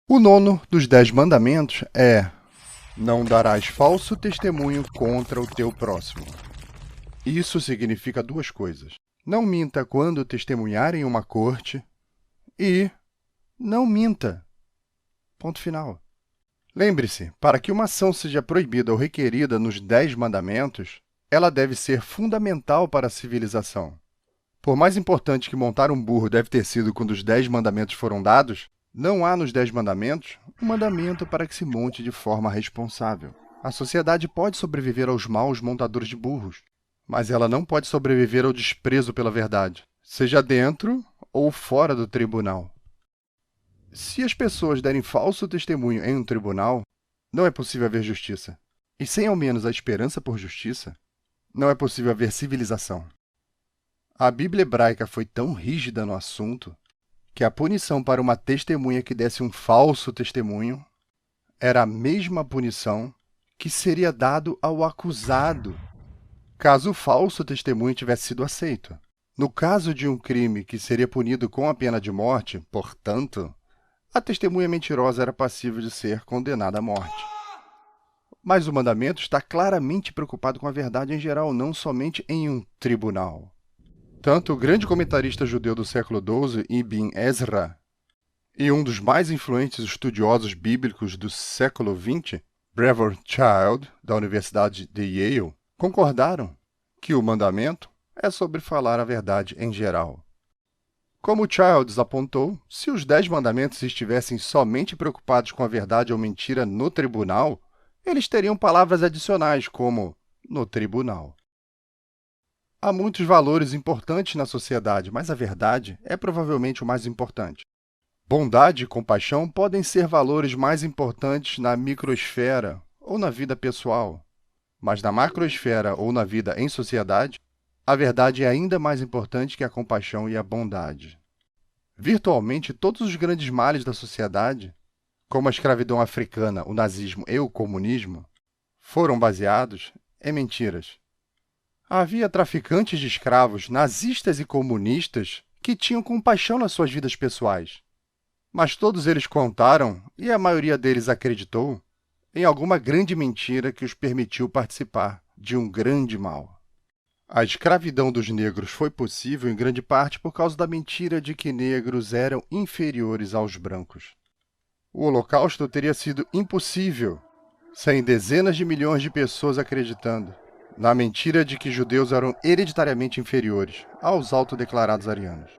O nono dos 10 mandamentos é: não darás falso testemunho contra o teu próximo. Isso significa duas coisas. Não minta quando testemunhar em uma corte e não minta. Ponto final. Lembre-se, para que uma ação seja proibida ou requerida nos 10 mandamentos, ela deve ser fundamental para a civilização. Por mais importante que montar um burro deve ter sido quando os 10 mandamentos foram dados, não há nos 10 mandamentos um mandamento para que se monte de forma responsável. A sociedade pode sobreviver aos maus montadores de burros, mas ela não pode sobreviver ao desprezo pela verdade, seja dentro ou fora do tribunal. Se as pessoas derem falso testemunho em um tribunal, não é possível haver justiça. E sem ao menos a esperança por justiça, não é possível haver civilização. A Bíblia hebraica foi tão rígida no assunto que a punição para uma testemunha que desse um falso testemunho era a mesma punição que seria dado ao acusado, caso o falso testemunho tivesse sido aceito. No caso de um crime que seria punido com a pena de morte, portanto, a testemunha mentirosa era passível de ser condenada à morte. Mas o mandamento está claramente preocupado com a verdade em geral, não somente em um tribunal. Tanto o grande comentarista judeu do século XII, Ibn Ezra, e um dos mais influentes estudiosos bíblicos do século XX, Brevard Child, da Universidade de Yale, concordaram que o mandamento é sobre falar a verdade em geral. Como Childs apontou, se os 10 mandamentos estivessem somente preocupados com a verdade ou mentira no tribunal, eles teriam palavras adicionais como no tribunal. Há muitos valores importantes na sociedade, mas a verdade é provavelmente o mais importante. Bondade e compaixão podem ser valores mais importantes na microsfera ou na vida pessoal, mas na macrosfera ou na vida em sociedade, a verdade é ainda mais importante que a compaixão e a bondade. Virtualmente todos os grandes males da sociedade, como a escravidão africana, o nazismo e o comunismo, foram baseados em mentiras. Havia traficantes de escravos, nazistas e comunistas que tinham compaixão nas suas vidas pessoais. Mas todos eles contaram, e a maioria deles acreditou, em alguma grande mentira que os permitiu participar de um grande mal. A escravidão dos negros foi possível em grande parte por causa da mentira de que negros eram inferiores aos brancos. O Holocausto teria sido impossível sem dezenas de milhões de pessoas acreditando na mentira de que judeus eram hereditariamente inferiores aos autodeclarados arianos.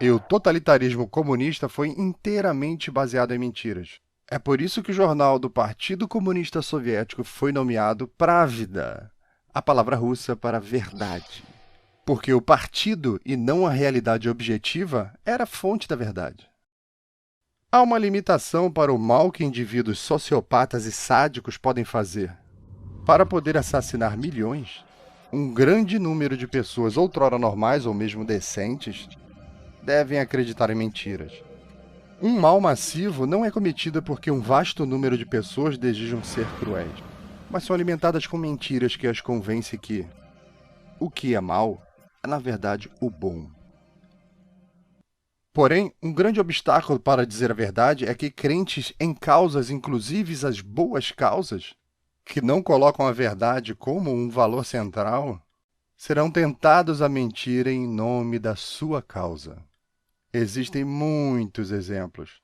E o totalitarismo comunista foi inteiramente baseado em mentiras. É por isso que o jornal do Partido Comunista Soviético foi nomeado Pravda, a palavra russa para verdade. Porque o partido e não a realidade objetiva era a fonte da verdade. Há uma limitação para o mal que indivíduos sociopatas e sádicos podem fazer. Para poder assassinar milhões, um grande número de pessoas outrora normais ou mesmo decentes devem acreditar em mentiras. Um mal massivo não é cometido porque um vasto número de pessoas desejam ser cruéis, mas são alimentadas com mentiras que as convence que o que é mal é, na verdade, o bom. Porém, um grande obstáculo para dizer a verdade é que crentes em causas, inclusive as boas causas, que não colocam a verdade como um valor central, serão tentados a mentir em nome da sua causa. Existem muitos exemplos.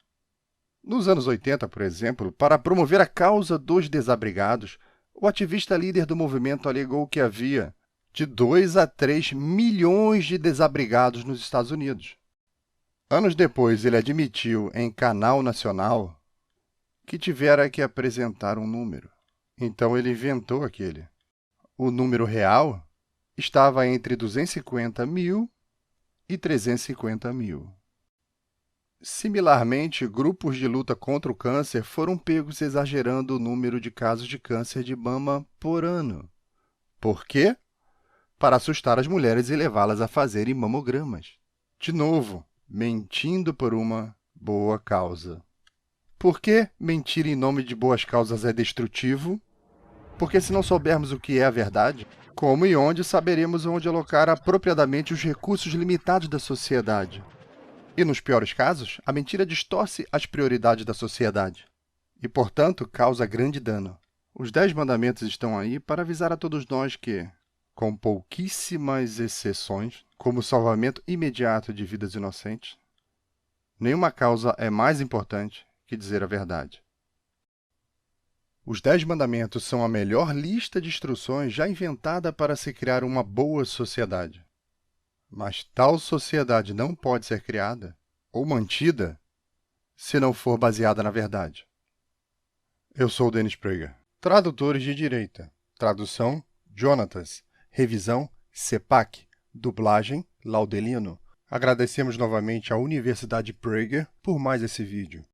Nos anos 80, por exemplo, para promover a causa dos desabrigados, o ativista líder do movimento alegou que havia de 2 a 3 milhões de desabrigados nos Estados Unidos. Anos depois, ele admitiu em canal nacional que tivera que apresentar um número. Então, ele inventou aquele. O número real estava entre 250 mil e 350 mil. Similarmente, grupos de luta contra o câncer foram pegos exagerando o número de casos de câncer de mama por ano. Por quê? Para assustar as mulheres e levá-las a fazerem mamogramas. De novo, mentindo por uma boa causa. Por que mentir em nome de boas causas é destrutivo? Porque se não soubermos o que é a verdade, como e onde saberemos onde alocar apropriadamente os recursos limitados da sociedade? E, nos piores casos, a mentira distorce as prioridades da sociedade e, portanto, causa grande dano. Os 10 mandamentos estão aí para avisar a todos nós que, com pouquíssimas exceções, como o salvamento imediato de vidas inocentes, nenhuma causa é mais importante que dizer a verdade. Os 10 mandamentos são a melhor lista de instruções já inventada para se criar uma boa sociedade. Mas tal sociedade não pode ser criada ou mantida se não for baseada na verdade. Eu sou Dennis Prager. Tradutores de Direita. Tradução, Jonatas. Revisão, CEPAC. Dublagem, Laudelino. Agradecemos novamente à Universidade Prager por mais esse vídeo.